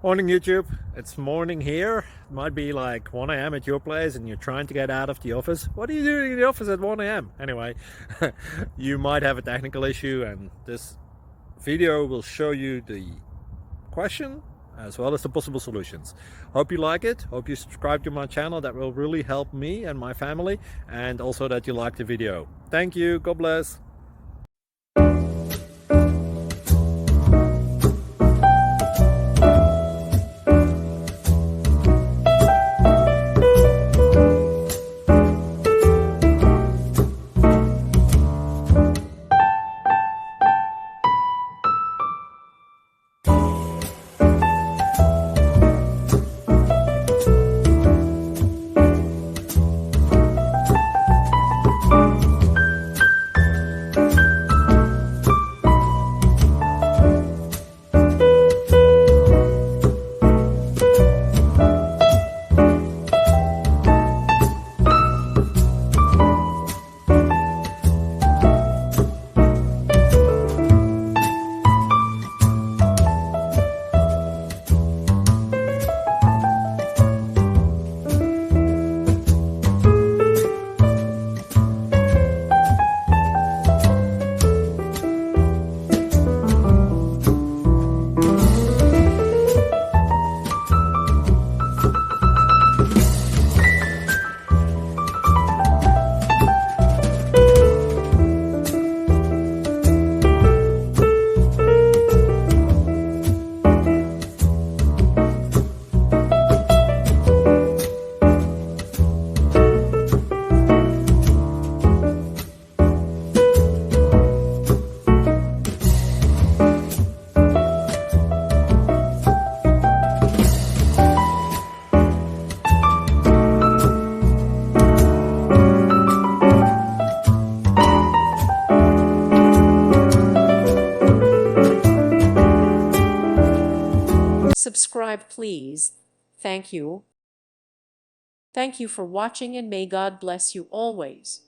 Morning YouTube, it's morning here. It might be like 1 a.m. at your place and you're trying to get out of the office. What are you doing in the office at 1 a.m.? Anyway, you might have a technical issue and this video will show you the question as well as the possible solutions. Hope you like it, hope you subscribe to my channel. That will really help me and my family, and also that you like the video. Thank you, God bless. Subscribe, please. Thank you. Thank you for watching, and may God bless you always.